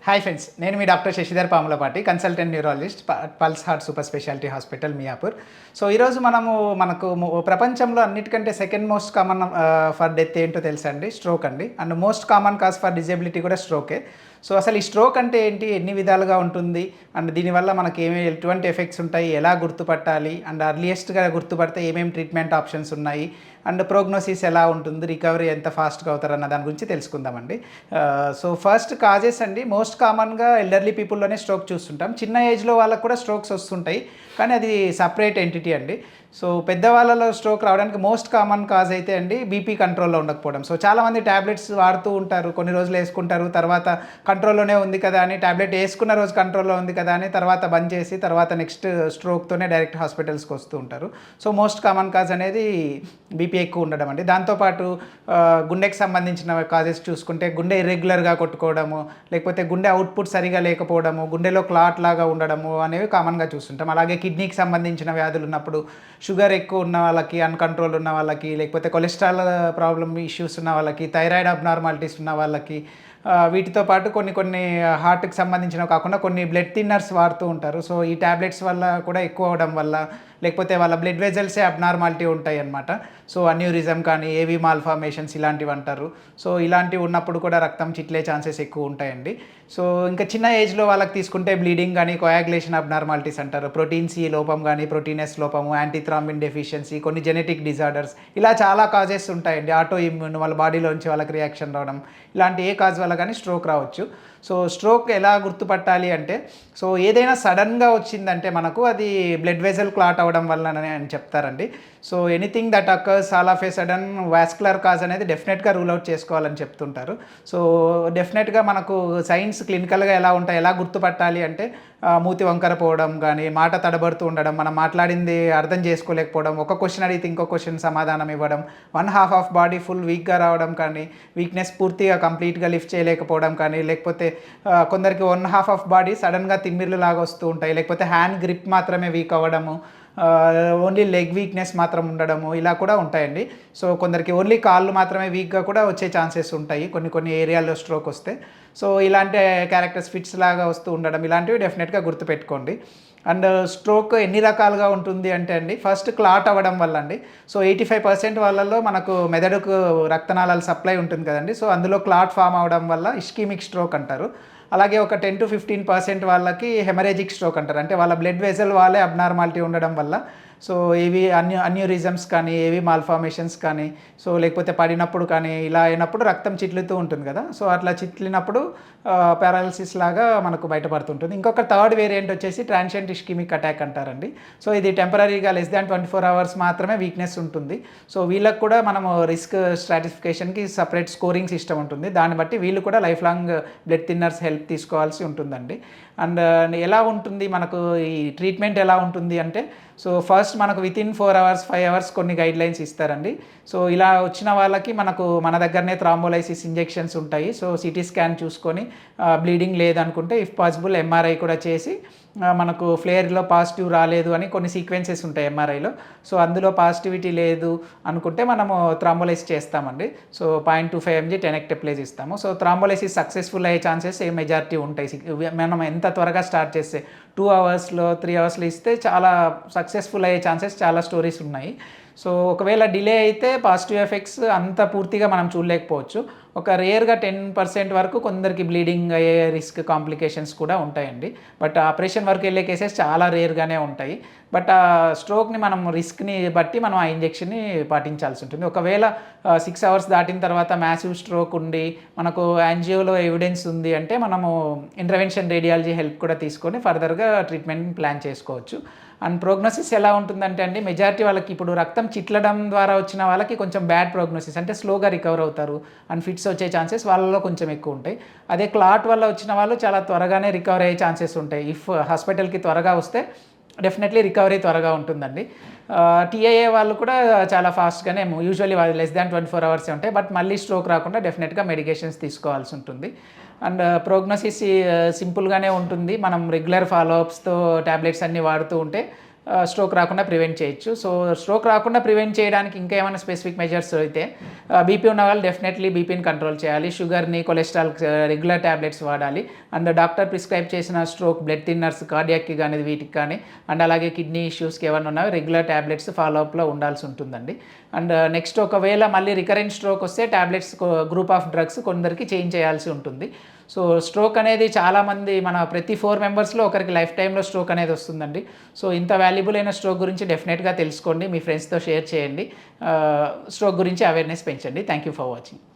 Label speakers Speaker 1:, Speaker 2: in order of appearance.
Speaker 1: Hi friends, నేను మీ doctor Sasidhar Pamulapati, consultant neurologist, pulse heart super speciality hospital Miyapur. So ఈరోజు మనకు ప్రపంచంలో అన్నిటికంటే second most common for death ఏంటో తెలుసా అండి? స్ట్రోక్ అండి. And most common cause for disability కూడా స్ట్రోకే. సో అసలు ఈ స్ట్రోక్ అంటే ఏంటి, ఎన్ని విధాలుగా ఉంటుంది, అండ్ దీనివల్ల మనకి ఎటువంటి ఎఫెక్ట్స్ ఉంటాయి, ఎలా గుర్తుపట్టాలి, అండ్ అర్లియస్ట్గా గుర్తుపడితే ఏమేమి ట్రీట్మెంట్ ఆప్షన్స్ ఉన్నాయి, అండ్ ప్రోగ్నోసిస్ ఎలా ఉంటుంది, రికవరీ ఎంత ఫాస్ట్గా అవుతారు అన్న దాని గురించి తెలుసుకుందామండి. సో ఫస్ట్ కాజెస్ అండి, మోస్ట్ కామన్గా ఎల్డర్లీ పీపుల్లోనే స్ట్రోక్ చూస్తుంటాం. చిన్న ఏజ్లో వాళ్ళకు కూడా స్ట్రోక్స్ వస్తుంటాయి, కానీ అది సపరేట్ ఎంటిటీ అండి. సో పెద్దవాళ్ళలో స్ట్రోక్ రావడానికి మోస్ట్ కామన్ కాజ్ అయితే అండి బీపీ కంట్రోల్లో ఉండకపోవడం. సో చాలామంది ట్యాబ్లెట్స్ వాడుతూ ఉంటారు, కొన్ని రోజులు వేసుకుంటారు, తర్వాత కంట్రోల్లోనే ఉంది కదా అని, ట్యాబ్లెట్ వేసుకున్న రోజు కంట్రోల్లో ఉంది కదా అని తర్వాత బంద్ చేసి తర్వాత నెక్స్ట్ స్ట్రోక్తోనే డైరెక్ట్ హాస్పిటల్స్కి వస్తూ ఉంటారు. సో మోస్ట్ కామన్ కాజ్ అనేది బీపీ ఎక్కువ ఉండడం అండి. దాంతోపాటు గుండెకి సంబంధించిన కాజెస్ చూసుకుంటే గుండె ఇర్రెగ్యులర్గా కొట్టుకోవడము, లేకపోతే గుండె అవుట్పుట్ సరిగా లేకపోవడము, గుండెలో క్లాట్ లాగా ఉండడము అనేవి కామన్గా చూస్తుంటాం. అలాగే కిడ్నీకి సంబంధించిన వ్యాధులు ఉన్నప్పుడు, షుగర్ ఎక్కువ ఉన్న వాళ్ళకి, అన్‌కంట్రోల్ ఉన్న వాళ్ళకి, లేకపోతే కొలెస్ట్రాల్ ప్రాబ్లమ్ ఇష్యూస్ ఉన్న వాళ్ళకి, థైరాయిడ్ అబ్నార్మాలిటీస్ ఉన్న వాళ్ళకి, వీటితో పాటు కొన్ని హార్ట్‌కి సంబంధించినవి కాకుండా కొన్ని బ్లడ్ థిన్నర్స్ వాడుతూ ఉంటారు. సో ఈ టాబ్లెట్స్ వల్ల కూడా ఎక్కువ అవ్వడం వల్ల, లేకపోతే వాళ్ళ బ్లడ్ వెజల్సే అబ్నార్మాలిటీ ఉంటాయన్నమాట. సో అన్యూరిజం కానీ, ఏవీ మాల్ఫార్మేషన్స్ ఇలాంటివి అంటారు. సో ఇలాంటివి ఉన్నప్పుడు కూడా రక్తం చిట్లే ఛాన్సెస్ ఎక్కువ ఉంటాయండి. సో ఇంకా చిన్న ఏజ్లో వాళ్ళకి తీసుకుంటే బ్లీడింగ్ కానీ, కోయాగులేషన్ అబ్నార్మాలిటీస్ అంటారు, ప్రోటీన్ సి లోపం కానీ, ప్రోటీన్ ఎస్ లోపము, యాంటీథ్రాంబిన్ డెఫిషియన్సీ, కొన్ని జెనెటిక్ డిజార్డర్స్, ఇలా చాలా కాజెస్ ఉంటాయండి. ఆటో ఇమ్యూన్, వాళ్ళ బాడీలోంచి వాళ్ళకి రియాక్షన్ రావడం, ఇలాంటి ఏ కాజ్ వల్ల కానీ స్ట్రోక్ రావచ్చు. సో స్ట్రోక్ ఎలా గుర్తుపట్టాలి అంటే, సో ఏదైనా సడన్గా వచ్చిందంటే మనకు అది బ్లడ్ వెజల్ క్లాట్ అవ్వడం వల్లనే అని చెప్తారండి. So anything that occurs all of A sudden vascular cause అనేది డెఫినెట్గా రూల్ అవుట్ చేసుకోవాలని చెప్తుంటారు. సో డెఫినెట్గా మనకు సైన్స్ క్లినికల్గా ఎలా ఉంటాయి, ఎలా గుర్తుపట్టాలి అంటే, మూతి వంకర పోవడం కానీ, మాట తడబడుతూ ఉండడం, మనం మాట్లాడింది అర్థం చేసుకోలేకపోవడం, ఒక క్వశ్చన్ అడిగితే ఇంకో క్వశ్చన్ సమాధానం ఇవ్వడం, one half of body full వీక్గా రావడం కానీ, వీక్నెస్ పూర్తిగా కంప్లీట్గా లిఫ్ట్ చేయలేకపోవడం కానీ, లేకపోతే కొందరికి వన్ హాఫ్ ఆఫ్ బాడీ సడన్గా తిమ్మిర్లు లాగా వస్తూ ఉంటాయి, లేకపోతే హ్యాండ్ గ్రిప్ మాత్రమే వీక్ అవ్వడము, ఓన్లీ లెగ్ వీక్నెస్ మాత్రం ఉండడము, ఇలా కూడా ఉంటాయండి. సో కొందరికి ఓన్లీ కాళ్ళు మాత్రమే వీక్గా కూడా వచ్చే ఛాన్సెస్ ఉంటాయి కొన్ని ఏరియాల్లో స్ట్రోక్ వస్తే. సో ఇలాంటి క్యారెక్టర్స్ ఫిట్స్ లాగా వస్తూ ఉండడం, ఇలాంటివి డెఫినెట్గా గుర్తుపెట్టుకోండి. అండ్ స్ట్రోక్ ఎన్ని రకాలుగా ఉంటుంది అంటే అండి, ఫస్ట్ క్లాట్ అవ్వడం వల్ల అండి. సో 85% వాళ్ళలో మనకు మెదడుకు రక్తనాళాల సప్లై ఉంటుంది కదండి. సో అందులో క్లాట్ ఫామ్ అవ్వడం వల్ల ఇస్కీమిక్ స్ట్రోక్ అంటారు. అలాగే ఒక 10-15% వాళ్ళకి హెమరేజిక్ స్ట్రోక్ అంటారు. అంటే వాళ్ళ బ్లడ్ వెజల్ వాళ్ళే అబ్నార్మాలిటీ ఉండడం వల్ల, సో ఇవి అన్యూరిజమ్స్ కానీ, ఏవి మాల్ఫార్మేషన్స్ కానీ, సో లేకపోతే పడినప్పుడు కానీ, ఇలా అయినప్పుడు రక్తం చిట్లుతూ ఉంటుంది కదా. సో అట్లా చిట్లినప్పుడు పారాలిసిస్ లాగా మనకు బయటపడుతుంటుంది. ఇంకొక థర్డ్ వేరియంట్ వచ్చేసి ట్రాన్సియంట్ ఇస్కిమిక్ అటాక్ అంటారండి. సో ఇది టెంపరరీగా లెస్ దాన్ 24 అవర్స్ మాత్రమే వీక్నెస్ ఉంటుంది. సో వీళ్ళకి కూడా మనము రిస్క్ స్ట్రాటిఫికేషన్కి సపరేట్ స్కోరింగ్ సిస్టమ్ ఉంటుంది. దాన్ని బట్టి వీళ్ళు కూడా life long blood thinners help తీసుకోవాల్సి ఉంటుందండి. అండ్ ఎలా ఉంటుంది మనకు ఈ ట్రీట్మెంట్ ఎలా ఉంటుంది అంటే, సో ఫస్ట్ మనకు వితిన్ 4 అవర్స్ 5 అవర్స్ కొన్ని గైడ్లైన్స్ ఇస్తారండి. సో ఇలా వచ్చిన వాళ్ళకి మన దగ్గరనే థ్రాంబోలైసిస్ ఇంజెక్షన్స్ ఉంటాయి. సో సిటీ స్కాన్ చూసుకొని బ్లీడింగ్ లేదనుకుంటే ఇఫ్ పాసిబుల్ ఎంఆర్ఐ కూడా చేసి, మనకు ఫ్లేర్లో పాజిటివ్ రాలేదు అని కొన్ని సీక్వెన్సెస్ ఉంటాయి ఎంఆర్ఐలో. సో అందులో పాజిటివిటీ లేదు అనుకుంటే మనము థ్రాంబోలైసిస్ చేస్తామండి. సో 0.25 mg 10 hecteplease ఇస్తాము. సో థ్రాంబోలైసిస్ సక్సెస్ఫుల్ అయ్యే ఛాన్సెస్ మెజారిటీ ఉంటాయి. మనం ఎంత త్వరగా స్టార్ట్ చేస్తే 2 అవర్స్లో 3 అవర్స్లో ఇస్తే చాలా సక్సెస్ఫుల్ అయ్యే ఛాన్సెస్ చాలా స్టోరీస్ ఉన్నాయి. సో ఒకవేళ డిలే అయితే పాజిటివ్ ఎఫెక్ట్స్ అంత పూర్తిగా మనం చూడలేకపోవచ్చు. ఒక రేర్గా 10% వరకు కొందరికి బ్లీడింగ్ అయ్యే రిస్క్ కాంప్లికేషన్స్ కూడా ఉంటాయండి. బట్ ఆపరేషన్ వరకు వెళ్ళే కేసెస్ చాలా రేర్గానే ఉంటాయి. బట్ ఆ స్ట్రోక్ని మనం రిస్క్ని బట్టి మనం ఆ ఇంజెక్షన్ని పాటించాల్సి ఉంటుంది. ఒకవేళ 6 అవర్స్ దాటిన తర్వాత మ్యాసివ్ స్ట్రోక్ ఉండి మనకు యాంజియోలో ఎవిడెన్స్ ఉంది అంటే, మనము ఇంటర్వెన్షన్ రేడియాలజీ హెల్ప్ కూడా తీసుకొని ఫర్దర్గా ట్రీట్మెంట్ ప్లాన్ చేసుకోవచ్చు. అండ్ ప్రోగ్నోసిస్ ఎలా ఉంటుందంటే అండి, మెజారిటీ వాళ్ళకి ఇప్పుడు రక్తం చిట్లడం ద్వారా వచ్చిన వాళ్ళకి కొంచెం బ్యాడ్ ప్రోగ్నోసిస్, అంటే స్లోగా రికవర్ అవుతారు అండ్ ఫిట్స్ వచ్చే ఛాన్సెస్ వాళ్ళలో కొంచెం ఎక్కువ ఉంటాయి. అదే క్లాట్ వల్ల వచ్చిన వాళ్ళు చాలా త్వరగానే రికవర్ అయ్యే ఛాన్సెస్ ఉంటాయి. ఇఫ్ హాస్పిటల్కి త్వరగా వస్తే డెఫినెట్లీ రికవరీ త్వరగా ఉంటుందండి. టీఐఏ వాళ్ళు కూడా చాలా ఫాస్ట్గానే, యూజువల్లీ వాళ్ళు లెస్ దాన్ 24 అవర్సే ఉంటాయి. బట్ మళ్ళీ స్ట్రోక్ రాకుండా డెఫినెట్గా మెడికేషన్స్ తీసుకోవాల్సి ఉంటుంది. అండ్ ప్రోగ్నోసిస్ సింపుల్గానే ఉంటుంది. మనం రెగ్యులర్ ఫాలోఅప్స్తో ట్యాబ్లెట్స్ అన్నీ వాడుతూ ఉంటే స్ట్రోక్ రాకుండా ప్రివెంట్ చేయొచ్చు. సో స్ట్రోక్ రాకుండా ప్రివెంట్ చేయడానికి ఇంకా ఏమైనా స్పెసిఫిక్ మెజర్స్ అయితే బీపీ ఉన్న వాళ్ళు డెఫినెట్లీ బీపీని కంట్రోల్ చేయాలి. షుగర్ని, కొలెస్ట్రాల్ రెగ్యులర్ ట్యాబ్లెట్స్ వాడాలి. అండ్ డాక్టర్ ప్రిస్క్రైబ్ చేసిన స్ట్రోక్ బ్లడ్ థిన్నర్స్ కార్డియాక్కి కానీ వీటికి కానీ అండ్ అలాగే కిడ్నీ ఇష్యూస్కి ఏమైనా ఉన్నాయో రెగ్యులర్ ట్యాబ్లెట్స్ ఫాలోఅప్లో ఉండాల్సి ఉంటుందండి. అండ్ నెక్స్ట్ ఒకవేళ మళ్ళీ రికరెంట్ స్ట్రోక్ వస్తే ట్యాబ్లెట్స్ గ్రూప్ ఆఫ్ డ్రగ్స్ కొందరికి చేంజ్ చేయాల్సి ఉంటుంది. సో స్ట్రోక్ అనేది చాలామంది మన ప్రతి 4 మెంబర్స్లో ఒకరికి లైఫ్ టైంలో స్ట్రోక్ అనేది వస్తుందండి. సో ఇంత వాల్యుబుల్ అయిన స్ట్రోక్ గురించి డెఫినెట్గా తెలుసుకోండి, మీ ఫ్రెండ్స్తో షేర్ చేయండి, స్ట్రోక్ గురించి అవేర్నెస్ పెంచండి. Thank you for watching.